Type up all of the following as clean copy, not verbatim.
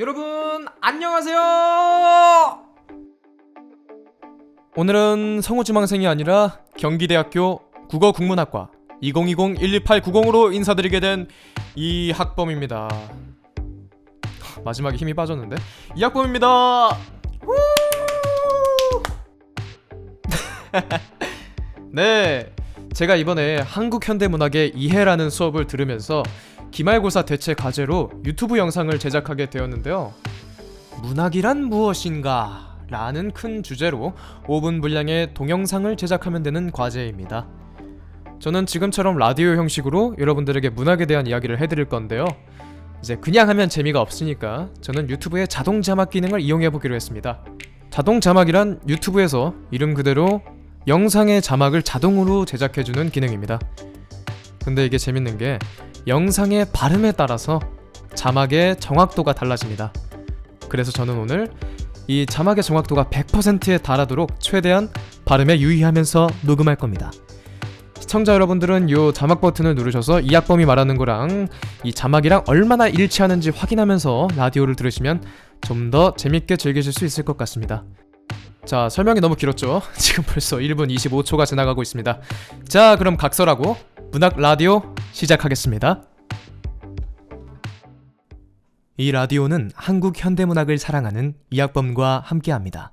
여러분 안녕하세요. 오늘은 성우지망생이 아니라 경기대학교 국어국문학과 2020-12890으로 인사드리게 된 이학범입니다. 마지막에 힘이 빠졌는데 이학범입니다. 네, 제가 이번에 한국현대문학의 이해라는 수업을 들으면서 기말고사 대체 과제로 유튜브 영상을 제작하게 되었는데요. 문학이란 무엇인가? 라는 큰 주제로 5분 분량의 동영상을 제작하면 되는 과제입니다. 저는 지금처럼 라디오 형식으로 여러분들에게 문학에 대한 이야기를 해드릴 건데요. 이제 그냥 하면 재미가 없으니까 저는 유튜브의 자동 자막 기능을 이용해보기로 했습니다. 자동 자막이란 유튜브에서 이름 그대로 영상의 자막을 자동으로 제작해주는 기능입니다. 근데 이게 재밌는 게 영상의 발음에 따라서 자막의 정확도가 달라집니다. 그래서 저는 오늘 이 자막의 정확도가 100%에 달하도록 최대한 발음에 유의하면서 녹음할 겁니다. 시청자 여러분들은 이 자막 버튼을 누르셔서 이학범이 말하는 거랑 이 자막이랑 얼마나 일치하는지 확인하면서 라디오를 들으시면 좀 더 재밌게 즐기실 수 있을 것 같습니다. 자, 설명이 너무 길었죠? 지금 벌써 1분 25초가 지나가고 있습니다. 자, 그럼 각설하고 문학 라디오 시작하겠습니다. 이 라디오는 한국 현대문학을 사랑하는 이학범과 함께합니다.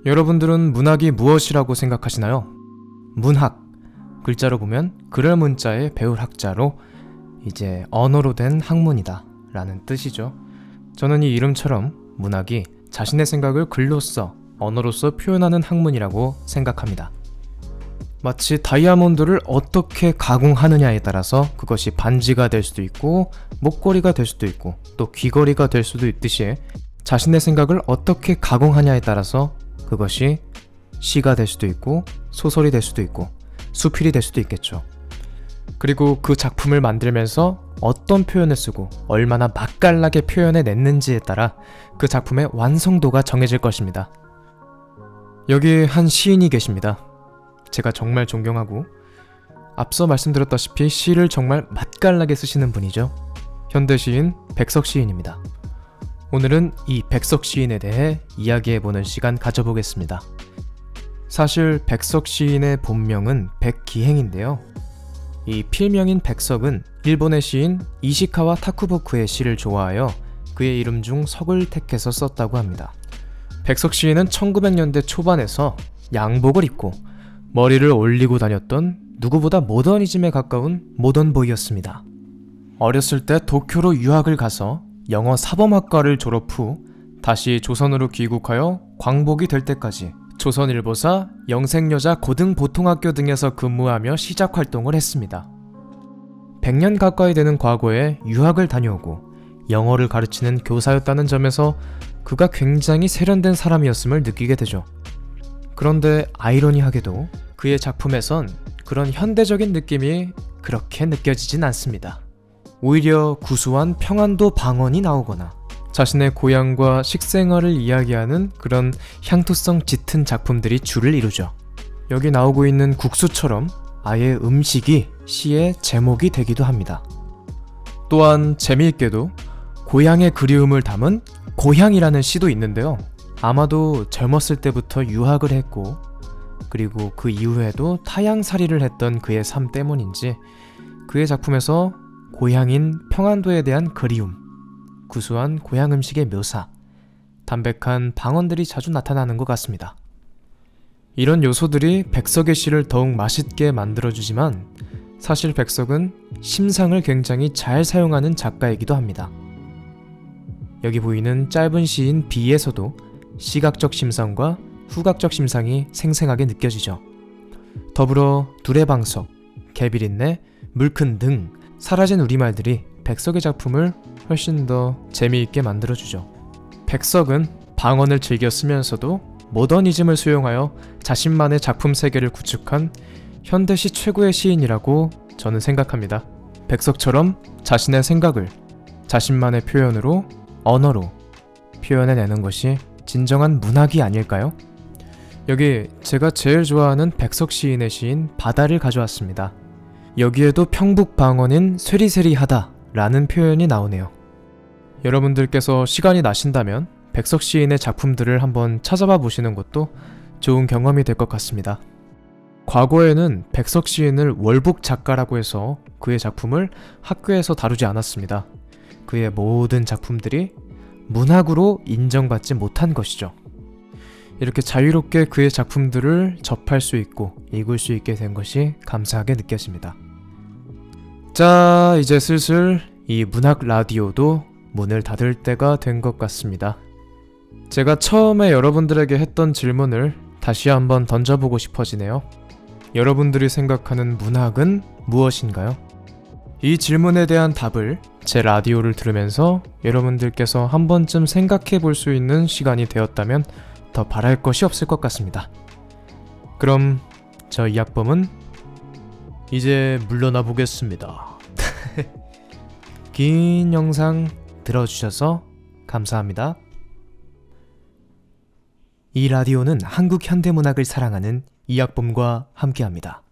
여러분들은 문학이 무엇이라고 생각하시나요? 문학, 글자로 보면 그럴 문자에 배울 학자로 이제 언어로 된 학문이다 라는 뜻이죠. 저는 이 이름처럼 문학이 자신의 생각을 글로써, 언어로서 표현하는 학문이라고 생각합니다. 마치 다이아몬드를 어떻게 가공하느냐에 따라서 그것이 반지가 될 수도 있고 목걸이가 될 수도 있고 또 귀걸이가 될 수도 있듯이 자신의 생각을 어떻게 가공하냐에 따라서 그것이 시가 될 수도 있고 소설이 될 수도 있고 수필이 될 수도 있겠죠. 그리고 그 작품을 만들면서 어떤 표현을 쓰고 얼마나 맛깔나게 표현해냈는지에 따라 그 작품의 완성도가 정해질 것입니다. 여기 한 시인이 계십니다. 제가 정말 존경하고 앞서 말씀드렸다시피 시를 정말 맛깔나게 쓰시는 분이죠. 현대 시인 백석 시인입니다. 오늘은 이 백석 시인에 대해 이야기해보는 시간 가져보겠습니다. 사실 백석 시인의 본명은 백기행인데요. 이 필명인 백석은 일본의 시인 이시카와 타쿠보쿠의 시를 좋아하여 그의 이름 중 석을 택해서 썼다고 합니다. 백석 시인은 1900년대 초반에서 양복을 입고 머리를 올리고 다녔던 누구보다 모더니즘에 가까운 모던보이였습니다. 어렸을 때 도쿄로 유학을 가서 영어 사범학과를 졸업 후 다시 조선으로 귀국하여 광복이 될 때까지 조선일보사, 영생여자 고등보통학교 등에서 근무하며 시작 활동을 했습니다. 100년 가까이 되는 과거에 유학을 다녀오고 영어를 가르치는 교사였다는 점에서 그가 굉장히 세련된 사람이었음을 느끼게 되죠. 그런데 아이러니하게도 그의 작품에선 그런 현대적인 느낌이 그렇게 느껴지진 않습니다. 오히려 구수한 평안도 방언이 나오거나 자신의 고향과 식생활을 이야기하는 그런 향토성 짙은 작품들이 주를 이루죠. 여기 나오고 있는 국수처럼 아예 음식이 시의 제목이 되기도 합니다. 또한 재미있게도 고향의 그리움을 담은 고향이라는 시도 있는데요. 아마도 젊었을 때부터 유학을 했고 그리고 그 이후에도 타향살이를 했던 그의 삶 때문인지 그의 작품에서 고향인 평안도에 대한 그리움, 구수한 고향 음식의 묘사, 담백한 방언들이 자주 나타나는 것 같습니다. 이런 요소들이 백석의 시를 더욱 맛있게 만들어주지만 사실 백석은 심상을 굉장히 잘 사용하는 작가이기도 합니다. 여기 보이는 짧은 시인 비에서도 시각적 심상과 후각적 심상이 생생하게 느껴지죠. 더불어 두레방석, 개비린내, 물큰 등 사라진 우리말들이 백석의 작품을 훨씬 더 재미있게 만들어주죠. 백석은 방언을 즐겨 쓰면서도 모더니즘을 수용하여 자신만의 작품 세계를 구축한 현대시 최고의 시인이라고 저는 생각합니다. 백석처럼 자신의 생각을 자신만의 표현으로, 언어로 표현해내는 것이 진정한 문학이 아닐까요? 여기 제가 제일 좋아하는 백석 시인의 시인 바다를 가져왔습니다. 여기에도 평북방언인 쇠리쇠리하다 라는 표현이 나오네요. 여러분들께서 시간이 나신다면 백석 시인의 작품들을 한번 찾아봐 보시는 것도 좋은 경험이 될 것 같습니다. 과거에는 백석 시인을 월북 작가라고 해서 그의 작품을 학교에서 다루지 않았습니다. 그의 모든 작품들이 문학으로 인정받지 못한 것이죠. 이렇게 자유롭게 그의 작품들을 접할 수 있고 읽을 수 있게 된 것이 감사하게 느껴집니다. 자, 이제 슬슬 이 문학 라디오도 문을 닫을 때가 된 것 같습니다. 제가 처음에 여러분들에게 했던 질문을 다시 한번 던져보고 싶어지네요. 여러분들이 생각하는 문학은 무엇인가요? 이 질문에 대한 답을 제 라디오를 들으면서 여러분들께서 한 번쯤 생각해 볼 수 있는 시간이 되었다면 더 바랄 것이 없을 것 같습니다. 그럼 저 이학범은 이제 물러나 보겠습니다. 긴 영상 들어주셔서 감사합니다. 이 라디오는 한국 현대문학을 사랑하는 이학범과 함께합니다.